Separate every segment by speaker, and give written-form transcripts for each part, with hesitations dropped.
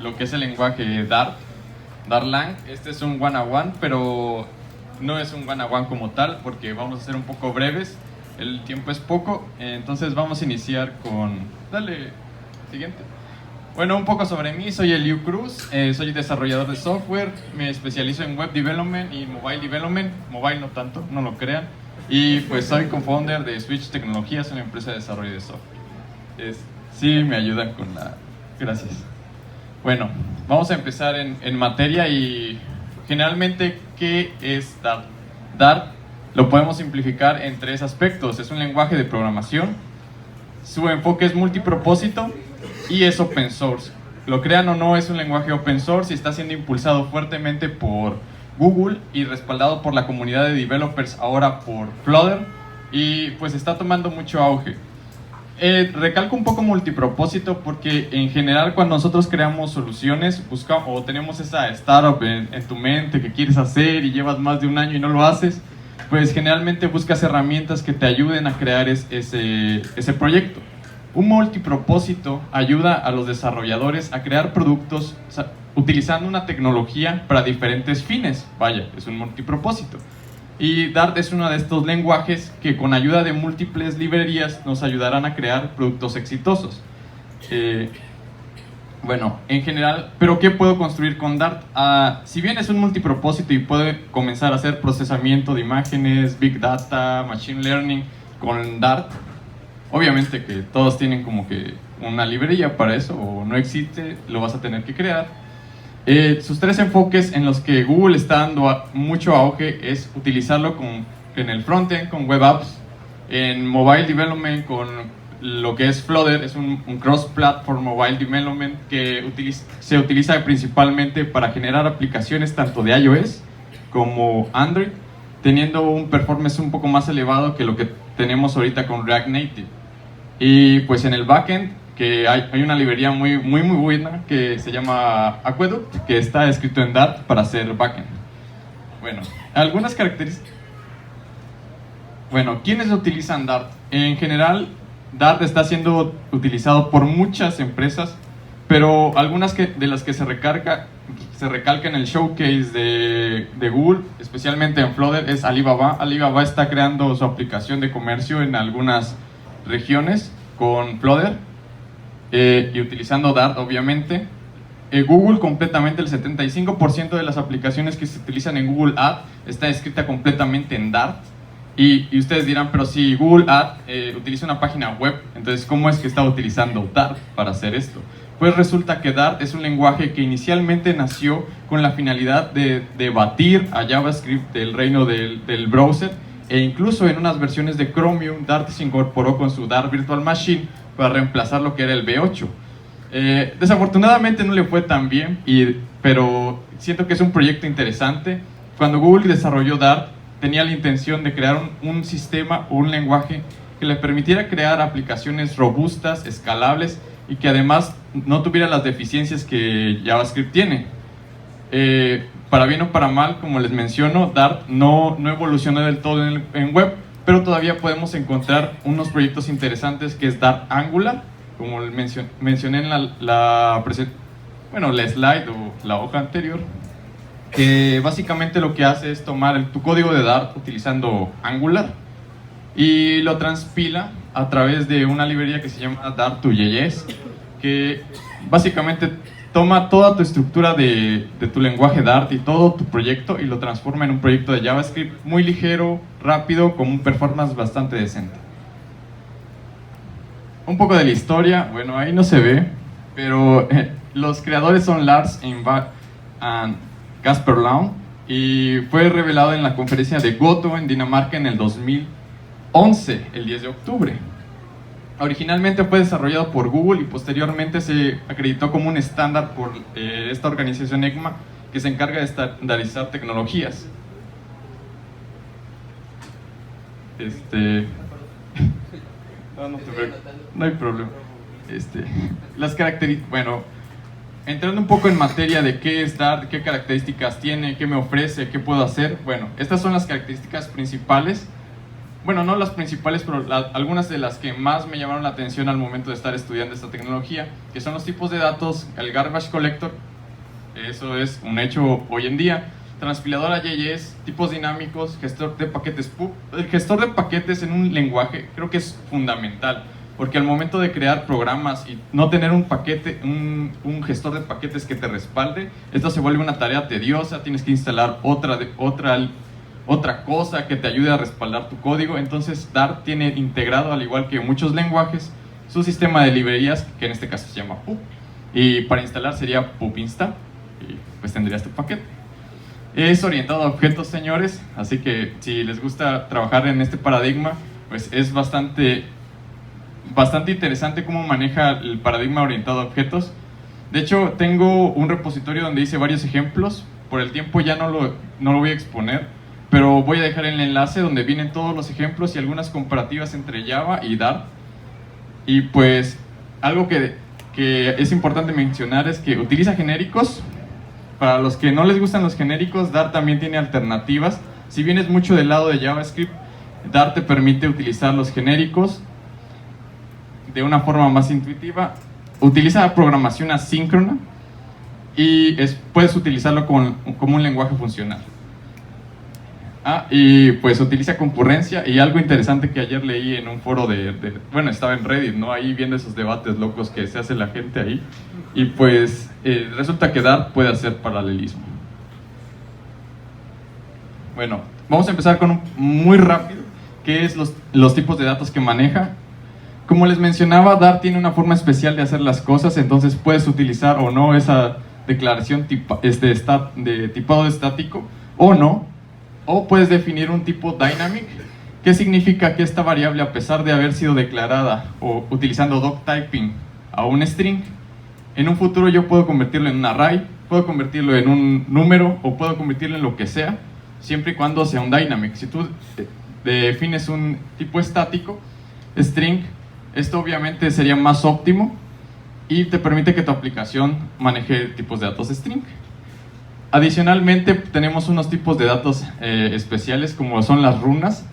Speaker 1: lo que es el lenguaje Dart, Dartlang. Este es un one-on-one, pero no es un one-on-one como tal, porque vamos a ser un poco breves, el tiempo es poco, entonces vamos a iniciar con... Dale, siguiente. Bueno, un poco sobre mí, soy Eliu Cruz, soy desarrollador de software, me especializo en web development y mobile development, mobile no tanto, no lo crean, y pues soy co-founder de Switch Tecnologías, una empresa de desarrollo de software. Sí, me ayudan con la... Gracias. Bueno, vamos a empezar en materia y generalmente, ¿qué es Dart? Dart lo podemos simplificar en tres aspectos. Es un lenguaje de programación, su enfoque es multipropósito y es open source. Lo crean o no, es un lenguaje open source y está siendo impulsado fuertemente por Google y respaldado por la comunidad de developers, ahora por Flutter, y pues está tomando mucho auge. Recalco un poco multipropósito porque en general cuando nosotros creamos soluciones buscamos o tenemos esa startup en tu mente que quieres hacer y llevas más de un año y no lo haces, pues generalmente buscas herramientas que te ayuden a crear ese proyecto. Un multipropósito ayuda a los desarrolladores a crear productos utilizando una tecnología para diferentes fines. Vaya, es un multipropósito. Y Dart es uno de estos lenguajes que con ayuda de múltiples librerías nos ayudarán a crear productos exitosos. Bueno, en general, ¿pero qué puedo construir con Dart? Si bien es un multipropósito y puede comenzar a hacer procesamiento de imágenes, Big Data, Machine Learning con Dart, obviamente que todos tienen como que una librería para eso, o no existe, lo vas a tener que crear. Sus tres enfoques en los que Google está dando mucho auge es utilizarlo en el frontend con web apps, en mobile development con lo que es Flutter, es un cross-platform mobile development que se utiliza principalmente para generar aplicaciones tanto de iOS como Android, teniendo un performance un poco más elevado que lo que tenemos ahorita con React Native. Y pues en el backend, que hay una librería muy buena que se llama Aqueduct, que está escrito en Dart para hacer backend. Bueno, algunas características. Bueno, ¿quiénes utilizan Dart? En general, Dart está siendo utilizado por muchas empresas, pero algunas de las que se recalca en el showcase de Google, especialmente en Flutter, es Alibaba. Alibaba está creando su aplicación de comercio en algunas regiones con Flutter. Y utilizando Dart, obviamente. Google, completamente, el 75% de las aplicaciones que se utilizan en Google Ads está escrita completamente en Dart. Y ustedes dirán, pero si Google Ads utiliza una página web, entonces ¿cómo es que está utilizando Dart para hacer esto? Pues resulta que Dart es un lenguaje que inicialmente nació con la finalidad de batir a JavaScript del reino del browser, e incluso en unas versiones de Chromium, Dart se incorporó con su Dart Virtual Machine para reemplazar lo que era el V8. Desafortunadamente no le fue tan bien, pero siento que es un proyecto interesante. Cuando Google desarrolló Dart, tenía la intención de crear un sistema o un lenguaje que le permitiera crear aplicaciones robustas, escalables y que además no tuviera las deficiencias que JavaScript tiene. Para bien o para mal, como les menciono, Dart no evolucionó del todo en web, pero todavía podemos encontrar unos proyectos interesantes que es Dart Angular, como mencioné en la slide o la hoja anterior, que básicamente lo que hace es tomar tu código de Dart utilizando Angular y lo transpila a través de una librería que se llama Dart2JS, que básicamente toma toda tu estructura de tu lenguaje Dart y todo tu proyecto y lo transforma en un proyecto de JavaScript muy ligero, rápido, con un performance bastante decente. Un poco de la historia, bueno, ahí no se ve, pero los creadores son Lars Engvall y Kasper Laun, y fue revelado en la conferencia de Goto en Dinamarca en el 2011, el 10 de octubre. Originalmente fue desarrollado por Google y posteriormente se acreditó como un estándar por esta organización ECMA, que se encarga de estandarizar tecnologías. No hay problema. Las características, bueno, entrando un poco en materia de qué es Dart, qué características tiene, qué me ofrece, qué puedo hacer. Bueno, estas son las características principales. bueno, no las principales, pero algunas de las que más me llamaron la atención al momento de estar estudiando esta tecnología, que son los tipos de datos, el garbage collector, eso es un hecho hoy en día, transpiladora JS, tipos dinámicos, gestor de paquetes PUB. El gestor de paquetes en un lenguaje creo que es fundamental, porque al momento de crear programas y no tener un paquete, un gestor de paquetes que te respalde, esto se vuelve una tarea tediosa, tienes que instalar otra cosa que te ayude a respaldar tu código. Entonces Dart tiene integrado, al igual que muchos lenguajes, su sistema de librerías, que en este caso se llama PUB, y para instalar sería pub install, y pues tendrías tu paquete. Es orientado a objetos, señores, así que si les gusta trabajar en este paradigma, pues es bastante interesante cómo maneja el paradigma orientado a objetos. De hecho, tengo un repositorio donde hice varios ejemplos. Por el tiempo ya no lo voy a exponer, pero voy a dejar el enlace donde vienen todos los ejemplos y algunas comparativas entre Java y Dart. Y pues algo que es importante mencionar es que utiliza genéricos. Para los que no les gustan los genéricos, Dart también tiene alternativas. Si vienes mucho del lado de JavaScript, Dart te permite utilizar los genéricos de una forma más intuitiva. Utiliza programación asíncrona y puedes utilizarlo como un lenguaje funcional. Y pues utiliza concurrencia, y algo interesante que ayer leí en un foro bueno, estaba en Reddit, ¿no? Ahí viendo esos debates locos que se hace la gente ahí, y pues resulta que Dart puede hacer paralelismo. Bueno, vamos a empezar con muy rápido, que es los tipos de datos que maneja. Como les mencionaba, Dart tiene una forma especial de hacer las cosas, entonces puedes utilizar o no esa declaración de tipado estático o no, o puedes definir un tipo dynamic, que significa que esta variable, a pesar de haber sido declarada o utilizando doctyping a un string, en un futuro yo puedo convertirlo en un array, puedo convertirlo en un número o puedo convertirlo en lo que sea, siempre y cuando sea un dynamic. Si tú defines un tipo estático, string, esto obviamente sería más óptimo y te permite que tu aplicación maneje tipos de datos string. Adicionalmente tenemos unos tipos de datos especiales, como son las runas,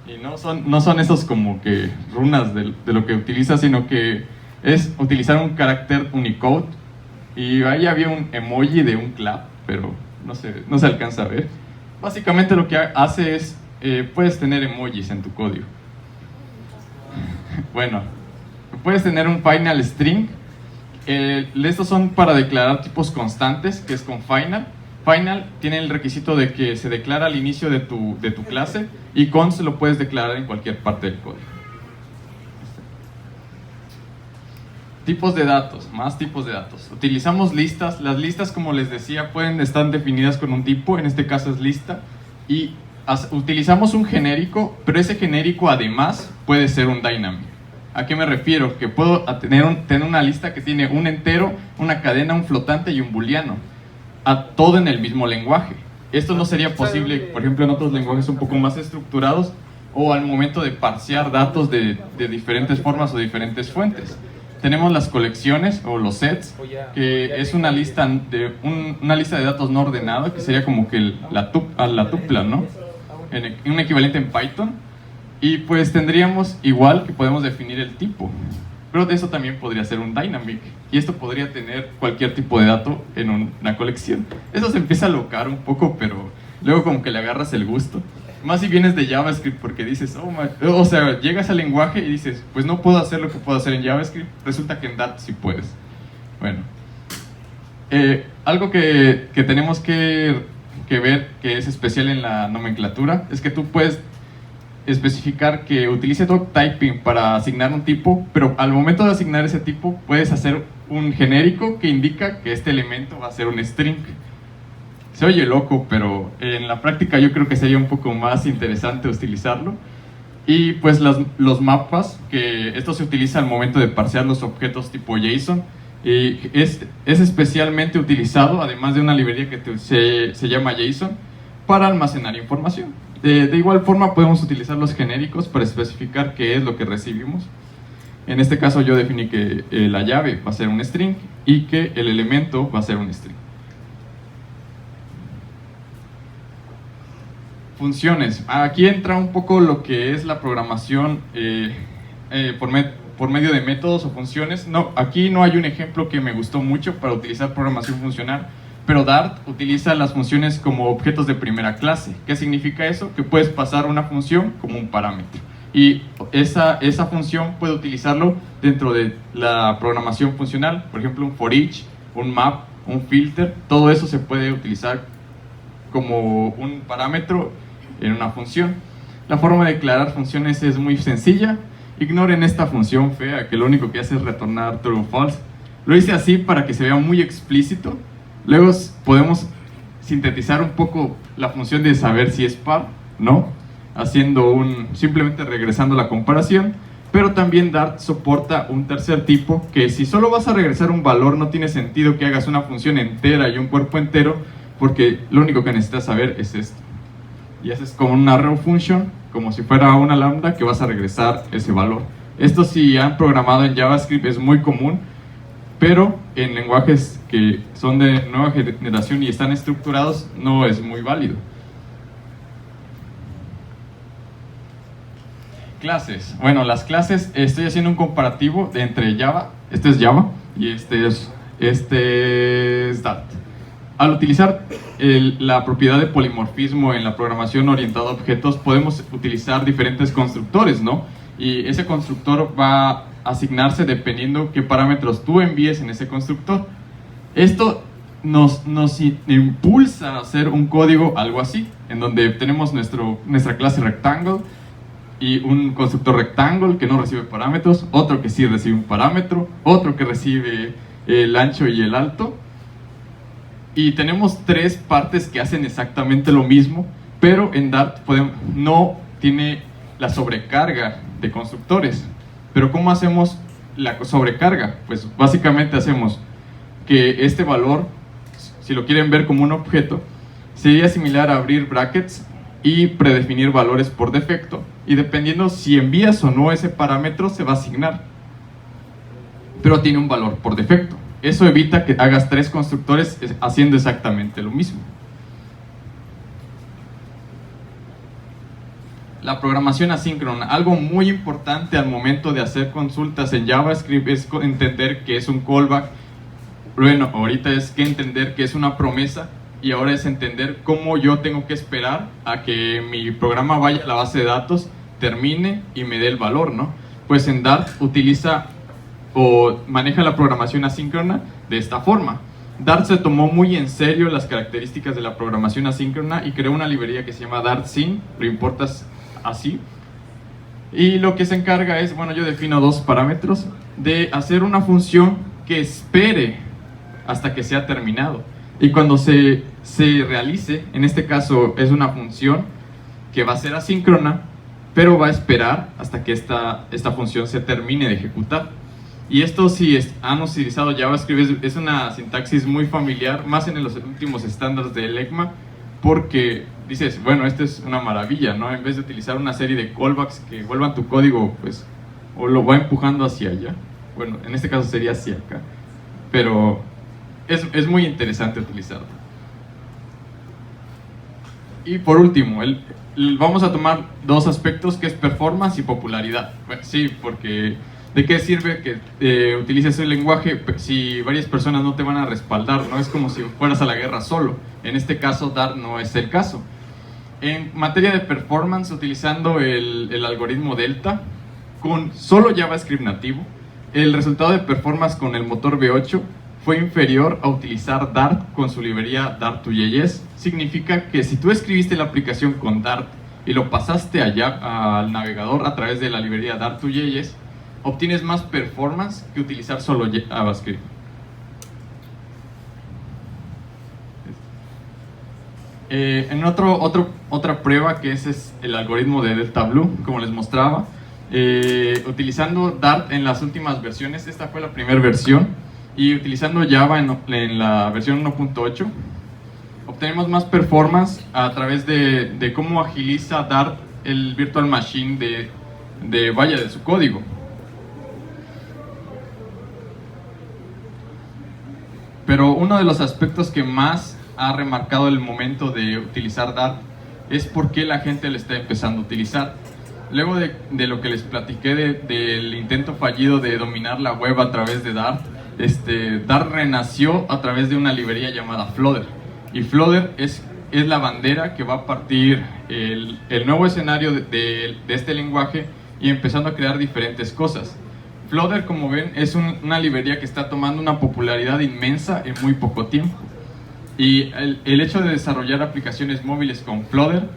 Speaker 1: y no son esos como que runas de lo que utilizas, sino que es utilizar un carácter Unicode, y ahí había un emoji de un clap, pero no se alcanza a ver. Básicamente lo que hace es, puedes tener emojis en tu código. Bueno, puedes tener un final string. Estos son para declarar tipos constantes, que es con final. Final tiene el requisito de que se declara al inicio de tu clase, y const lo puedes declarar en cualquier parte del código. Tipos de datos, más tipos de datos. Utilizamos listas. Las listas, como les decía, pueden estar definidas con un tipo, en este caso es lista, y utilizamos un genérico, pero ese genérico además puede ser un dynamic. ¿A qué me refiero? Que puedo tener una lista que tiene un entero, una cadena, un flotante y un booleano, todo en el mismo lenguaje. Esto no sería posible, por ejemplo, en otros lenguajes un poco más estructurados, o al momento de parsear datos de diferentes formas o diferentes fuentes. Tenemos las colecciones o los sets, que es una lista de datos no ordenada, que sería como que la tupla, ¿no? Un equivalente en Python. Y pues tendríamos igual que podemos definir el tipo, pero de eso también podría ser un dynamic, y esto podría tener cualquier tipo de dato en una colección. Eso se empieza a locar un poco, pero luego como que le agarras el gusto. Más si vienes de JavaScript, porque dices, o sea, llegas al lenguaje y dices, pues no puedo hacer lo que puedo hacer en JavaScript, resulta que en Dart sí puedes. Bueno, algo que tenemos que ver, que es especial en la nomenclatura, es que tú puedes especificar que utilice doctyping para asignar un tipo, pero al momento de asignar ese tipo puedes hacer un genérico que indica que este elemento va a ser un string. Se oye loco, pero en la práctica yo creo que sería un poco más interesante utilizarlo. Y pues los mapas, que esto se utiliza al momento de parsear los objetos tipo JSON, y es especialmente utilizado, además de una librería que se llama JSON, para almacenar información. De igual forma podemos utilizar los genéricos para especificar qué es lo que recibimos. En este caso yo definí que la llave va a ser un string y que el elemento va a ser un string. Funciones. Aquí entra un poco lo que es la programación por medio de métodos o funciones. No, aquí no hay un ejemplo que me gustó mucho para utilizar programación funcional, pero Dart utiliza las funciones como objetos de primera clase. ¿Qué significa eso? Que puedes pasar una función como un parámetro. Y esa función puede utilizarlo dentro de la programación funcional. Por ejemplo, un for each, un map, un filter. Todo eso se puede utilizar como un parámetro en una función. La forma de declarar funciones es muy sencilla. Ignoren esta función fea que lo único que hace es retornar true o false. Lo hice así para que se vea muy explícito. Luego podemos sintetizar un poco la función de saber si es par, ¿no? Simplemente regresando la comparación. Pero también Dart soporta un tercer tipo que si solo vas a regresar un valor no tiene sentido que hagas una función entera y un cuerpo entero, porque lo único que necesitas saber es esto. Y haces como una arrow function, como si fuera una lambda que vas a regresar ese valor. Esto si han programado en JavaScript es muy común, pero en lenguajes que son de nueva generación y están estructurados no es muy válido. Clases. Bueno, las clases, estoy haciendo un comparativo entre Java, este es Java y este es Dart. Al utilizar la propiedad de polimorfismo en la programación orientada a objetos, podemos utilizar diferentes constructores, ¿no? Y ese constructor va a asignarse dependiendo qué parámetros tú envíes en ese constructor. Esto nos impulsa a hacer un código algo así, en donde tenemos nuestra clase rectangle y un constructor rectangle que no recibe parámetros, otro que sí recibe un parámetro, otro que recibe el ancho y el alto. Y tenemos tres partes que hacen exactamente lo mismo, pero en Dart no tiene la sobrecarga de constructores. Pero ¿cómo hacemos la sobrecarga? Pues básicamente hacemos que este valor, si lo quieren ver como un objeto, sería similar a abrir brackets y predefinir valores por defecto, y dependiendo si envías o no ese parámetro se va a asignar, pero tiene un valor por defecto. Eso evita que hagas tres constructores haciendo exactamente lo mismo. La programación asíncrona. Algo muy importante al momento de hacer consultas en JavaScript es entender qué es un callback. Bueno, ahorita es que entender qué es una promesa, y ahora es entender cómo yo tengo que esperar a que mi programa vaya a la base de datos, termine y me dé el valor, ¿no? Pues en Dart utiliza o maneja la programación asíncrona de esta forma. Dart se tomó muy en serio las características de la programación asíncrona y creó una librería que se llama DartSyn, lo importas así. Y lo que se encarga es, bueno, yo defino dos parámetros, de hacer una función que espere hasta que sea terminado. Y cuando se realice, en este caso es una función que va a ser asíncrona, pero va a esperar hasta que esta función se termine de ejecutar. Y esto, si han utilizado JavaScript, es una sintaxis muy familiar, más en los últimos estándares de ECMA, porque dices, bueno, esto es una maravilla, ¿no? En vez de utilizar una serie de callbacks que vuelvan tu código, pues, o lo va empujando hacia allá. Bueno, en este caso sería hacia acá, pero es muy interesante utilizarlo. Y por último, vamos a tomar dos aspectos, que es performance y popularidad. Bueno, sí, porque ¿de qué sirve que utilices el lenguaje si varias personas no te van a respaldar? No es como si fueras a la guerra solo. En este caso, Dart no es el caso. En materia de performance, utilizando el algoritmo Delta, con solo JavaScript nativo, el resultado de performance con el motor V8 fue inferior a utilizar Dart con su librería Dart2JS. Significa que si tú escribiste la aplicación con Dart y lo pasaste allá al navegador a través de la librería Dart2JS, obtienes más performance que utilizar solo JavaScript. En otra prueba, que es el algoritmo de Delta Blue, como les mostraba, utilizando Dart en las últimas versiones, esta fue la primera versión, y utilizando Java en la versión 1.8, obtenemos más performance a través de cómo agiliza Dart el virtual machine de su código. Pero uno de los aspectos que más ha remarcado el momento de utilizar Dart es por qué la gente le está empezando a utilizar. Luego de lo que les platiqué del intento fallido de dominar la web a través de Dart, Dart renació a través de una librería llamada Flutter. Y Flutter es la bandera que va a partir el nuevo escenario de este lenguaje y empezando a crear diferentes cosas. Flutter, como ven, es una librería que está tomando una popularidad inmensa en muy poco tiempo. Y el hecho de desarrollar aplicaciones móviles con Flutter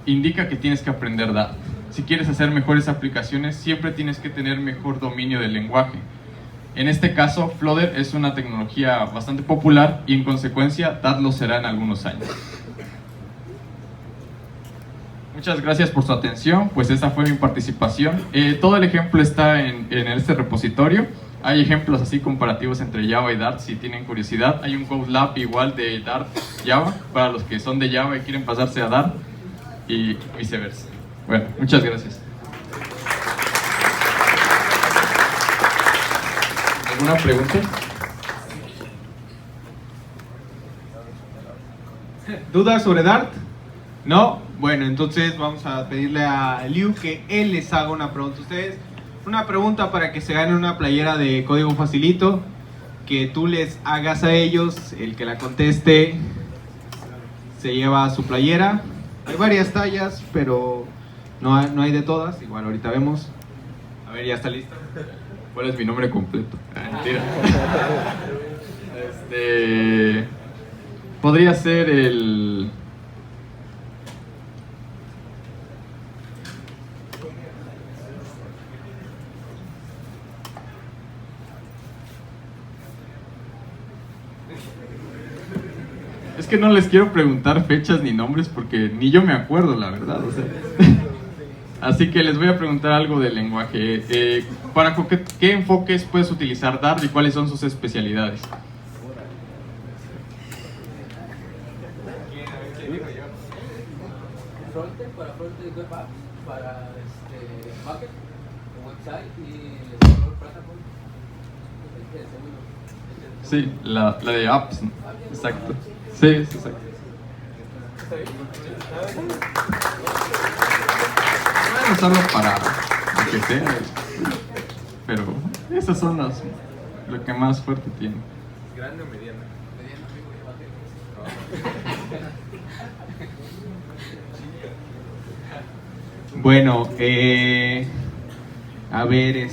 Speaker 1: indica que tienes que aprender Dart. Si quieres hacer mejores aplicaciones, siempre tienes que tener mejor dominio del lenguaje. En este caso, Flutter es una tecnología bastante popular y en consecuencia Dart lo será en algunos años. Muchas gracias por su atención, pues esa fue mi participación. Todo el ejemplo está en este repositorio. Hay ejemplos así comparativos entre Java y Dart, si tienen curiosidad. Hay un Code Lab igual de Dart Java, para los que son de Java y quieren pasarse a Dart, y viceversa. Bueno, muchas gracias. ¿Alguna pregunta?
Speaker 2: ¿Dudas sobre Dart? ¿No? Bueno, entonces vamos a pedirle a Liu que él les haga una pregunta a ustedes. Una pregunta para que se ganen una playera de código facilito, que tú les hagas a ellos, el que la conteste se lleva su playera. Hay varias tallas, pero no hay de todas, igual ahorita vemos. A ver, ya está lista.
Speaker 1: ¿Cuál es mi nombre completo? Mentira. Podría ser el... Es que no les quiero preguntar fechas ni nombres porque ni yo me acuerdo, la verdad. O sea. Así que les voy a preguntar algo del lenguaje. ¿Qué enfoques puedes utilizar Dart y cuáles son sus especialidades?
Speaker 3: Frontend para frontend web apps, para backend, website y server platform.
Speaker 1: Sí, la de apps, ¿no? Exacto. Sí, es exacto. Bueno, solo para lo que sea, pero esas son lo que más fuerte tiene.
Speaker 2: ¿Grande o mediana? Bueno, a ver,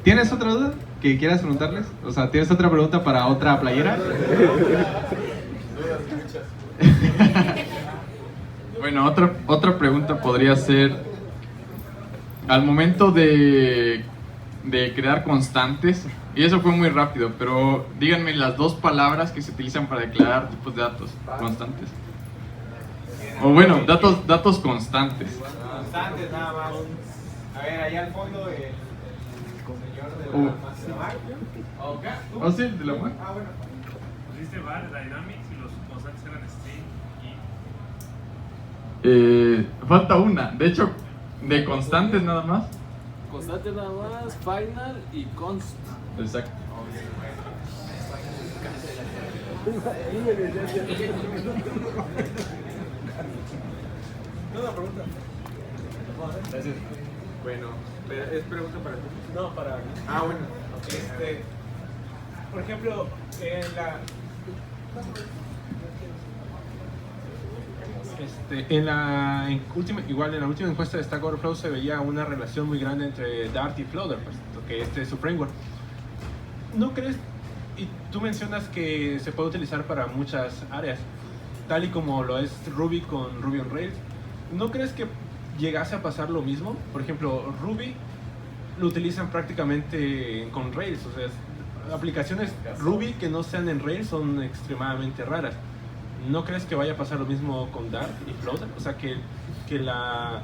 Speaker 2: ¿tienes otra duda que quieras preguntarles? O sea, ¿tienes otra pregunta para otra playera?
Speaker 1: Bueno, otra pregunta podría ser, al momento de crear constantes, y eso fue muy rápido, pero díganme las dos palabras que se utilizan para declarar tipos de datos constantes. O bueno, datos constantes.
Speaker 2: Constantes nada más. A ver, allá al fondo el señor de la Mac.
Speaker 1: ¿Oh, sí? ¿De la Mac?
Speaker 2: Ah, bueno.
Speaker 4: Pusiste var, dynamics y los constantes eran string y...
Speaker 1: Falta una. De hecho, de constantes nada más.
Speaker 3: Constante nada más, final y const.
Speaker 1: Exacto.
Speaker 2: No, pregunta. Gracias. Bueno, ¿es pregunta para ti?
Speaker 5: No, para mí.
Speaker 2: Ah, bueno.
Speaker 5: Por ejemplo, igual en la última encuesta de Stack Overflow se veía una relación muy grande entre Dart y Flutter, pues, que este es su framework. ¿No crees? Y tú mencionas que se puede utilizar para muchas áreas, tal y como lo es Ruby con Ruby on Rails. ¿No crees que llegase a pasar lo mismo? Por ejemplo, Ruby lo utilizan prácticamente con Rails, o sea, aplicaciones Ruby que no sean en Rails son extremadamente raras. ¿No crees que vaya a pasar lo mismo con Dart y Flutter? O sea, que la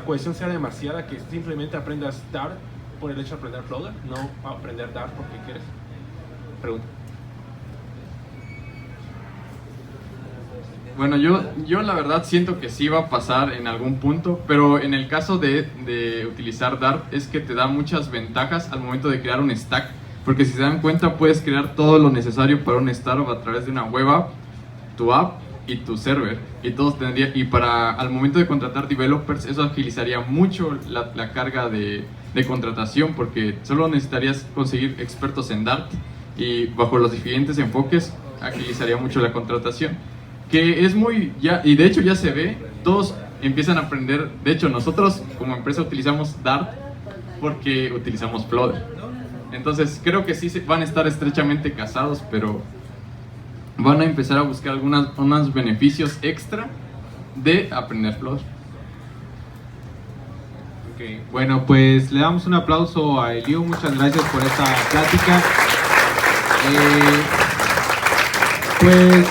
Speaker 5: cohesión sea demasiada, que simplemente aprendas Dart por el hecho de aprender Flutter, no aprender Dart porque quieres. Pregunta.
Speaker 1: Bueno, yo la verdad siento que sí va a pasar en algún punto, pero en el caso de utilizar Dart es que te da muchas ventajas al momento de crear un stack, porque si se dan cuenta puedes crear todo lo necesario para un startup a través de una web app, tu app y tu server, y todos tendría, y para al momento de contratar developers eso agilizaría mucho la carga de contratación, porque solo necesitarías conseguir expertos en Dart, y bajo los diferentes enfoques agilizaría mucho la contratación, que es muy ya, y de hecho ya se ve, todos empiezan a aprender. De hecho, nosotros como empresa utilizamos Dart porque utilizamos Flutter. Entonces creo que sí van a estar estrechamente casados, pero van a empezar a buscar unos beneficios extra de aprender Flutter.
Speaker 2: Ok, bueno, pues le damos un aplauso a Eliu. Muchas gracias por esta plática. Pues